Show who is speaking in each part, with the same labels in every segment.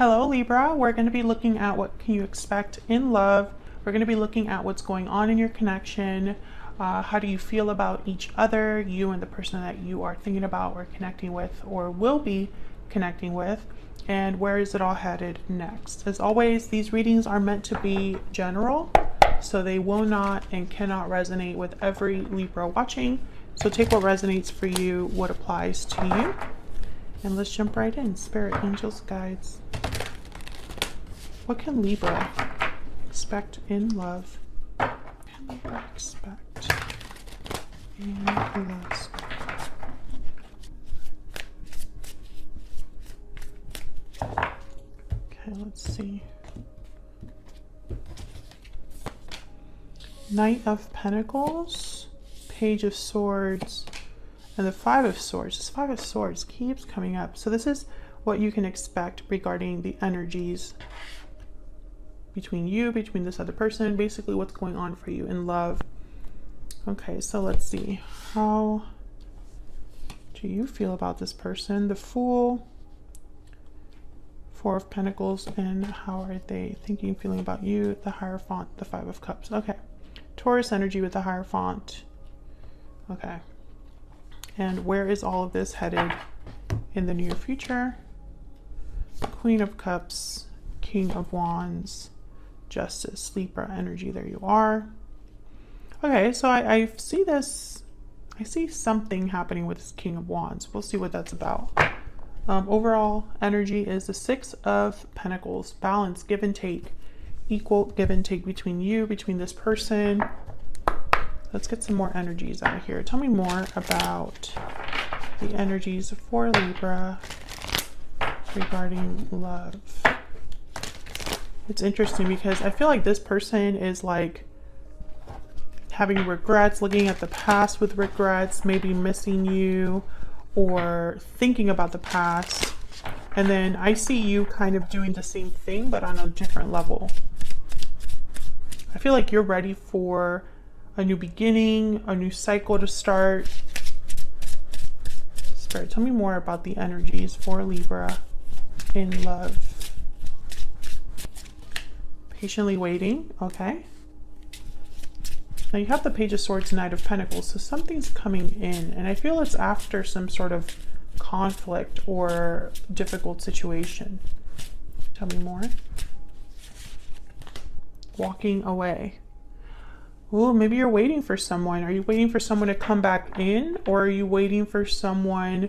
Speaker 1: Hello Libra, we're going to be looking at what can you expect in love. We're going to be looking at what's going on in your connection. How do you feel about each other, you and the person that you are thinking about or connecting with or will be connecting with, and where is it all headed next. As always, these readings are meant to be general, so they will not and cannot resonate with every Libra watching. So take what resonates for you, what applies to you. And let's jump right in. Spirit, angels, guides. What can Libra expect in love? What can Libra expect in love? Okay, let's see. Knight of Pentacles, Page of Swords, and the Five of Swords. This Five of Swords keeps coming up. So this is what you can expect regarding the energies between you, between this other person, basically what's going on for you in love. Okay, so let's see. How do you feel about this person? The Fool, Four of Pentacles, and how are they thinking, feeling about you? The Hierophant, the Five of Cups. Okay. Taurus energy with the Hierophant. Okay. And where is all of this headed in the near future? Queen of Cups, King of Wands, Justice, Libra energy. There you are. Okay, so I see this. I see something happening with this King of Wands. We'll see what that's about. Overall energy is the Six of Pentacles. Balance, give and take. Equal give and take between you, between this person. Let's get some more energies out of here. Tell me more about the energies for Libra regarding love. It's interesting because I feel like this person is like having regrets, looking at the past with regrets, maybe missing you or thinking about the past. And then I see you kind of doing the same thing, but on a different level. I feel like you're ready for a new beginning, a new cycle to start. Spirit, tell me more about the energies for Libra in love. Patiently waiting. Okay. Now you have the Page of Swords, Knight of Pentacles, so something's coming in, and I feel it's after some sort of conflict or difficult situation. Tell me more. Walking away. Oh, maybe you're waiting for someone. Are you waiting for someone to come back in, or are you waiting for someone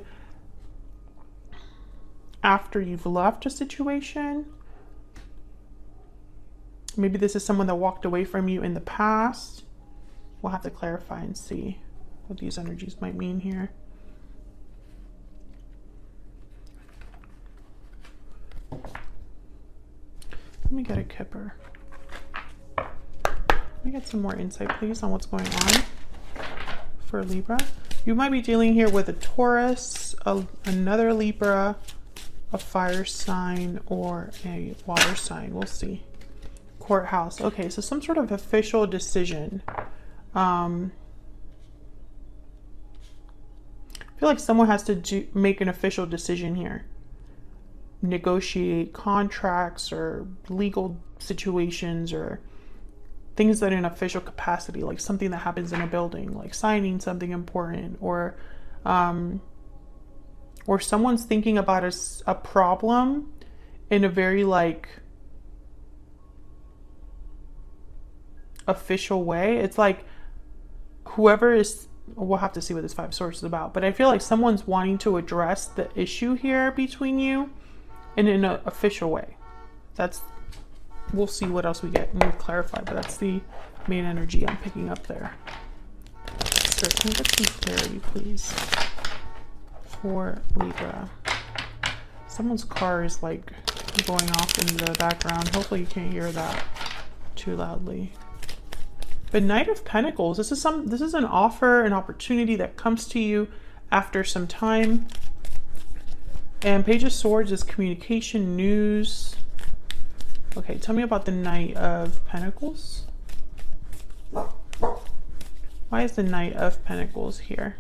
Speaker 1: after you've left a situation? Maybe this is someone that walked away from you in the past. We'll have to clarify and see what these energies might mean here. Let me get a Kipper. Let me get some more insight, please, on what's going on for Libra. You might be dealing here with a Taurus, another Libra, a fire sign, or a water sign. We'll see. Courthouse. Okay, so some sort of official decision. I feel like someone has to make an official decision here. Negotiate contracts or legal situations or things that are in official capacity, like something that happens in a building, like signing something important, or someone's thinking about a problem in a very like official way. It's like whoever is, we'll have to see what this Five of Swords is about, but I feel like someone's wanting to address the issue here between you in an official way. We'll see what else we get and we'll clarify, but that's the main energy I'm picking up there. So can we get some clarity, please, for Libra? Someone's car is like going off in the background. Hopefully you can't hear that too loudly. But Knight of Pentacles, this is an offer, an opportunity that comes to you after some time. And Page of Swords is communication, news. Okay, tell me about the Knight of Pentacles. Why is the Knight of Pentacles here?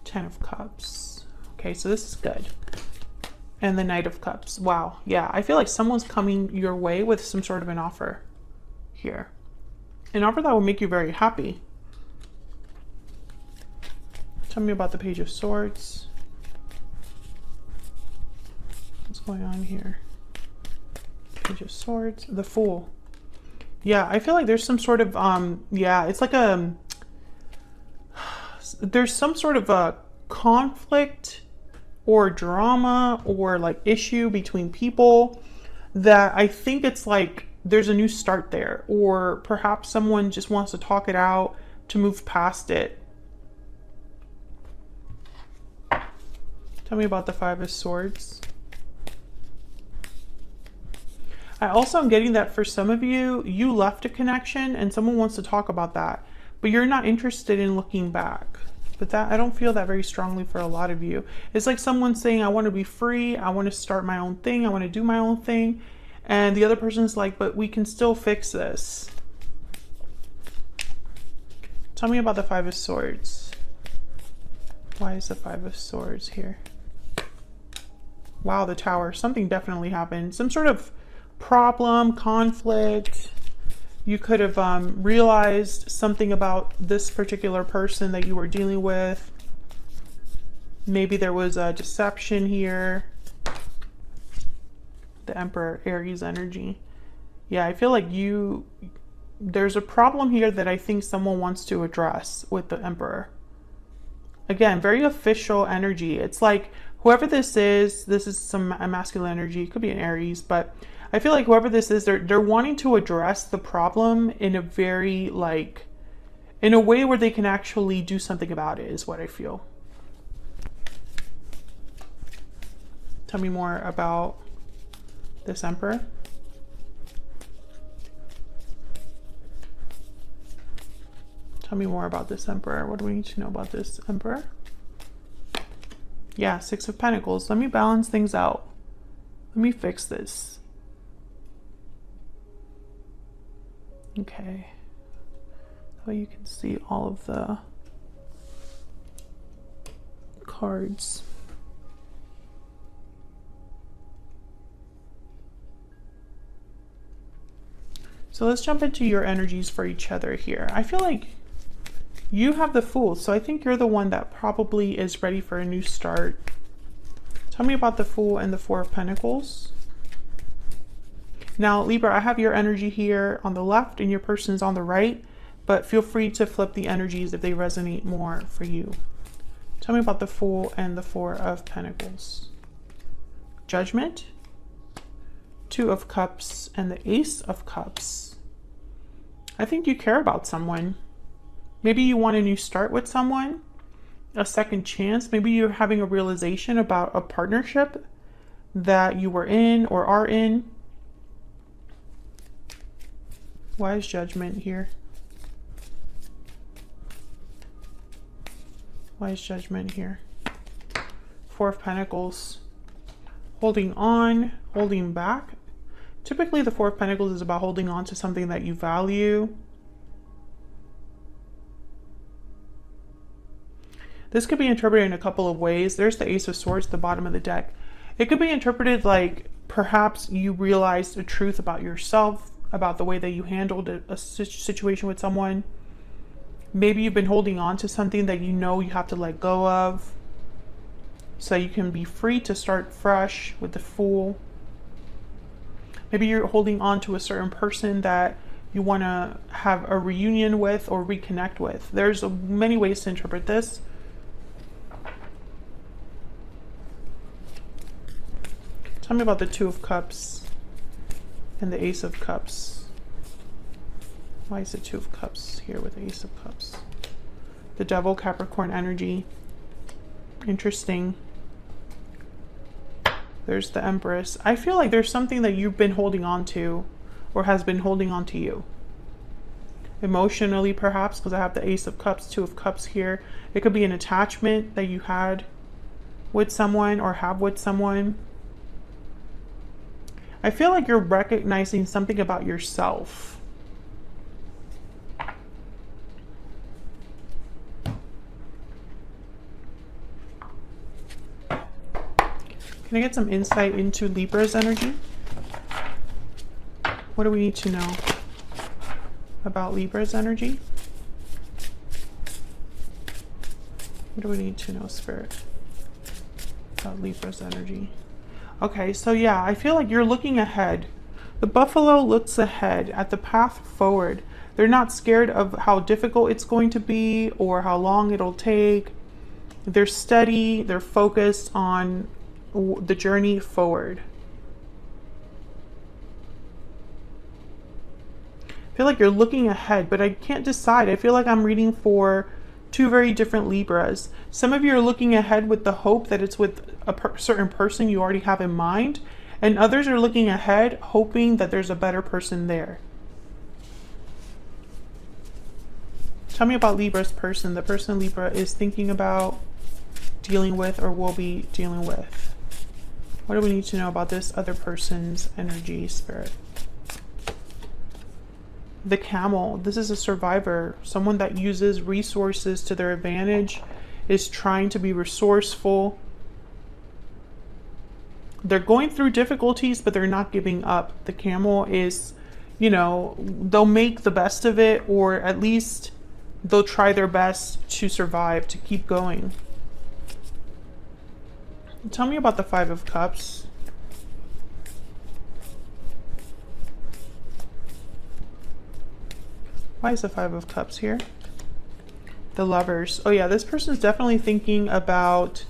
Speaker 1: Ten of Cups. Okay, so this is good. And the Knight of Cups. Wow. Yeah, I feel like someone's coming your way with some sort of an offer here. An offer that will make you very happy. Tell me about the Page of Swords. What's going on here? Page of Swords. The Fool. Yeah, I feel like there's some sort of, yeah, it's like there's some sort of a conflict or drama or like issue between people that I think it's like there's a new start there, or perhaps someone just wants to talk it out to move past it. Tell me about the Five of Swords. I also am getting that for some of you, you left a connection and someone wants to talk about that, but you're not interested in looking back. But that, I don't feel that very strongly for a lot of you. It's like someone saying, I want to be free. I want to start my own thing. I want to do my own thing. And the other person's like, but we can still fix this. Tell me about the Five of Swords. Why is the Five of Swords here? Wow, the Tower. Something definitely happened. Some sort of problem, conflict. You could have realized something about this particular person that you were dealing with. Maybe there was a deception here. The Emperor, Aries energy. Yeah, I feel like there's a problem here that I think someone wants to address with the Emperor. Again, very official energy. It's like whoever this is some masculine energy. It could be an Aries, but I feel like whoever this is, they're wanting to address the problem in a very like, in a way where they can actually do something about it is what I feel. Tell me more about this Emperor. Tell me more about this Emperor. What do we need to know about this Emperor? Yeah, Six of Pentacles. Let me balance things out. Let me fix this. Okay. So you can see all of the cards. So let's jump into your energies for each other here. I feel like you have the Fool, so I think you're the one that probably is ready for a new start. Tell me about the Fool and the Four of Pentacles. Now, Libra, I have your energy here on the left and your person's on the right, but feel free to flip the energies if they resonate more for you. Tell me about the Fool and the Four of Pentacles. Judgment, Two of Cups, and the Ace of Cups. I think you care about someone. Maybe you want a new start with someone, a second chance. Maybe you're having a realization about a partnership that you were in or are in. Why is Judgment here? Why is Judgment here? Four of Pentacles. Holding on, holding back. Typically the Four of Pentacles is about holding on to something that you value. This could be interpreted in a couple of ways. There's the Ace of Swords at the bottom of the deck. It could be interpreted like perhaps you realized a truth about yourself, about the way that you handled a situation with someone. Maybe you've been holding on to something that you know you have to let go of so you can be free to start fresh with the Fool. Maybe you're holding on to a certain person that you want to have a reunion with or reconnect with. There's many ways to interpret this. Tell me about the Two of Cups and the Ace of Cups. Why is the Two of Cups here with the Ace of Cups? The Devil, Capricorn energy. Interesting. There's the Empress. I feel like there's something that you've been holding on to or has been holding on to you. Emotionally, perhaps, because I have the Ace of Cups, Two of Cups here. It could be an attachment that you had with someone or have with someone. I feel like you're recognizing something about yourself. Can I get some insight into Libra's energy? What do we need to know about Libra's energy? What do we need to know, Spirit, about Libra's energy? Okay, so yeah, I feel like you're looking ahead. The buffalo looks ahead at the path forward. They're not scared of how difficult it's going to be or how long it'll take. They're steady, they're focused on the journey forward. I feel like you're looking ahead, but I can't decide. I feel like I'm reading for two very different Libras. Some of you are looking ahead with the hope that it's with a certain person you already have in mind, and others are looking ahead hoping that there's a better person there. Tell me about Libra's person, the person Libra is thinking about, dealing with, or will be dealing with. What do we need to know about this other person's energy, Spirit? The camel. This is a survivor, someone that uses resources to their advantage, is trying to be resourceful. They're going through difficulties, but they're not giving up. The camel is, you know, they'll make the best of it, or at least they'll try their best to survive, to keep going. Tell me about the Five of Cups. Why is the Five of Cups here? The Lovers. Oh yeah, this person's definitely thinking about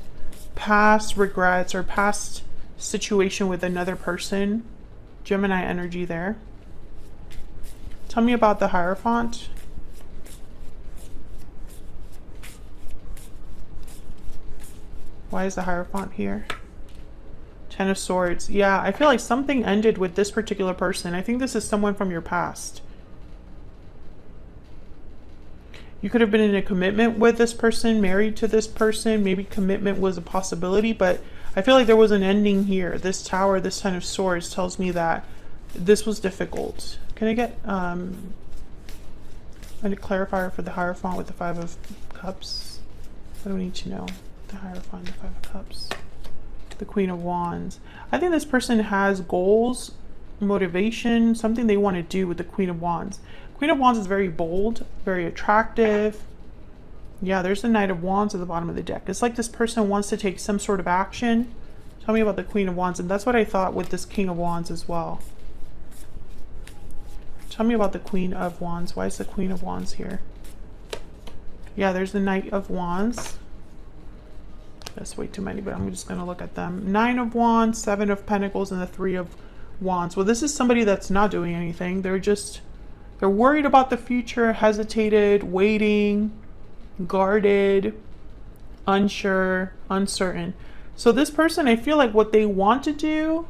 Speaker 1: past regrets or past situation with another person. Gemini energy there. Tell me about the Hierophant. Why is the Hierophant here? Ten of Swords. Yeah, I feel like something ended with this particular person. I think this is someone from your past. You could have been in a commitment with this person, married to this person. Maybe commitment was a possibility, but I feel like there was an ending here. This Tower, this Ten of Swords tells me that this was difficult. Can I get a clarifier for the Hierophant with the Five of Cups? What do we need to know? The Hierophant, the Five of Cups. The Queen of Wands. I think this person has goals, motivation, something they want to do with the Queen of Wands. Queen of Wands is very bold, very attractive. Yeah, there's the Knight of Wands at the bottom of the deck. It's like this person wants to take some sort of action. Tell me about the Queen of Wands. And that's what I thought with this King of Wands as well. Tell me about the Queen of Wands. Why is the Queen of Wands here? Yeah, there's the Knight of Wands. That's way too many, but I'm just going to look at them. Nine of Wands, Seven of Pentacles, and the Three of Wands. Well, this is somebody that's not doing anything. They're worried about the future, hesitated, waiting, guarded, unsure, uncertain. So this person, I feel like what they want to do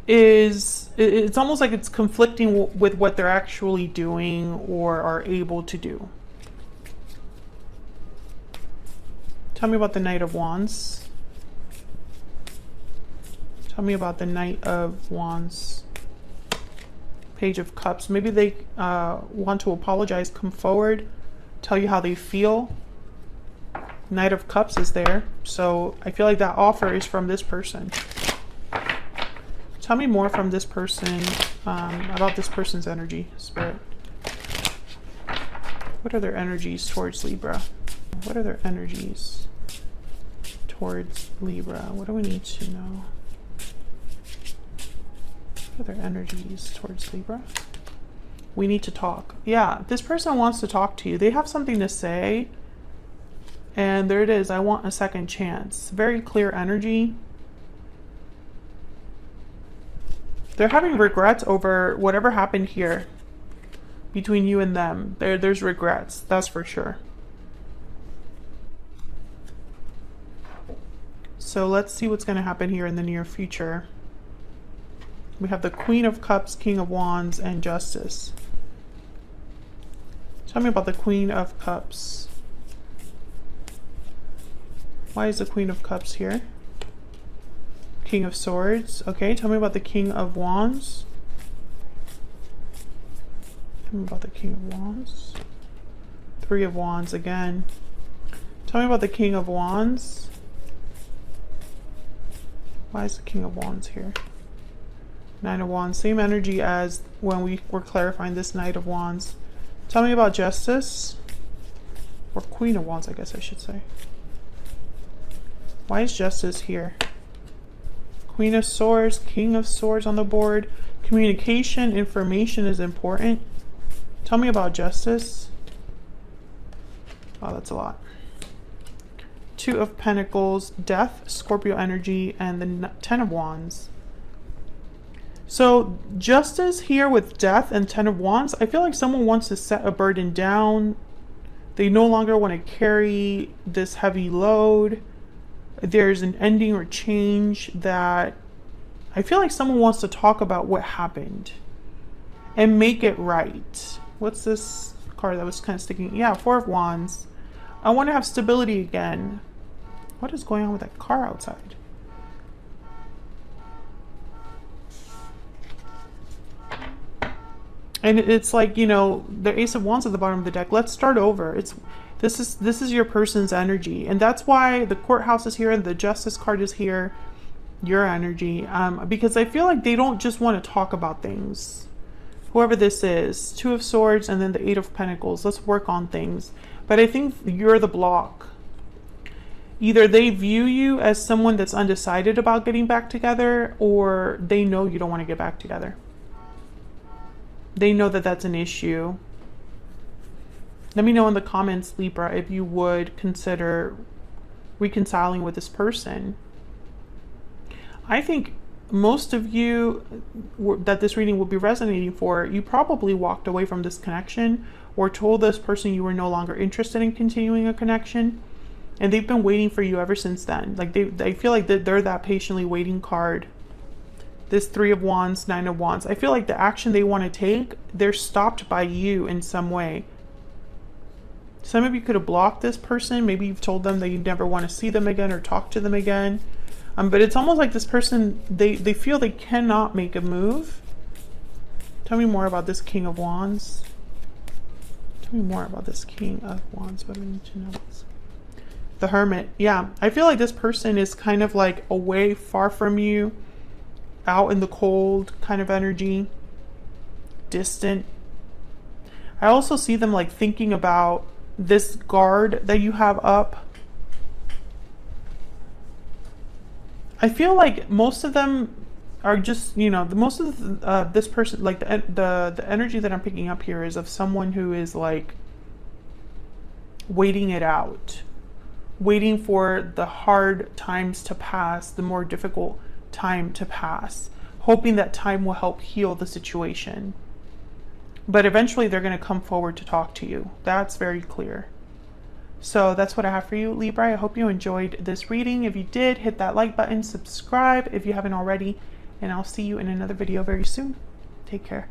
Speaker 1: is, it's almost like it's conflicting with what they're actually doing or are able to do. Tell me about the Knight of Wands. Tell me about the Knight of Wands. Page of Cups. Maybe they want to apologize, come forward, tell you how they feel. Knight of Cups is there. So I feel like that offer is from this person. Tell me more from this person, about this person's energy, Spirit. What are their energies towards Libra? What are their energies towards Libra? What do we need to know? What are their energies towards Libra? We need to talk. Yeah, this person wants to talk to you. They have something to say. And there it is. I want a second chance. Very clear energy. They're having regrets over whatever happened here between you and them. There's regrets. That's for sure. So let's see what's going to happen here in the near future. We have the Queen of Cups, King of Wands, and Justice. Tell me about the Queen of Cups. Why is the Queen of Cups here? King of Swords. Okay, tell me about the King of Wands. Tell me about the King of Wands. Three of Wands again. Tell me about the King of Wands. Why is the King of Wands here? Nine of Wands, same energy as when we were clarifying this Knight of Wands. Tell me about Justice. Or Queen of Wands, I guess I should say. Why is Justice here? Queen of Swords, King of Swords on the board. Communication, information is important. Tell me about Justice. Oh, that's a lot. Two of Pentacles, Death, Scorpio energy, and the Ten of Wands. So Justice here with Death and Ten of Wands, I feel like someone wants to set a burden down. They no longer want to carry this heavy load. There's an ending or change that I feel like someone wants to talk about what happened and make it right. What's this card that was kind of sticking? Yeah, Four of Wands. I want to have stability again. What is going on with that car outside? And it's like, you know, the Ace of Wands at the bottom of the deck. Let's start over. This is your person's energy, and that's why the Courthouse is here and the Justice card is here. Your energy, because I feel like they don't just want to talk about things. Whoever this is, Two of Swords and then the Eight of Pentacles. Let's work on things. But I think you're the block. Either they view you as someone that's undecided about getting back together, or they know you don't want to get back together. They know that that's an issue. Let me know in the comments, Libra, if you would consider reconciling with this person. I think most of you that this reading will be resonating for, you probably walked away from this connection or told this person you were no longer interested in continuing a connection. And they've been waiting for you ever since then. Like they feel like they're that patiently waiting card. This Three of Wands, Nine of Wands. I feel like the action they want to take, they're stopped by you in some way. Some of you could have blocked this person. Maybe you've told them that you never want to see them again or talk to them again. But it's almost like this person, they feel they cannot make a move. Tell me more about this King of Wands. Tell me more about this King of Wands. What do I need to know? The Hermit. Yeah, I feel like this person is kind of like away, far from you, out in the cold kind of energy, distant. I also see them like thinking about this guard that you have up. I feel like most of them are just, you know, most of this person, like the energy that I'm picking up here is of someone who is like waiting it out, waiting for the hard times to pass, the more difficult time to pass, hoping that time will help heal the situation. But eventually they're going to come forward to talk to you. That's very clear. So that's what I have for you, Libra. I hope you enjoyed this reading. If you did, hit that like button, subscribe if you haven't already, and I'll see you in another video very soon. Take care.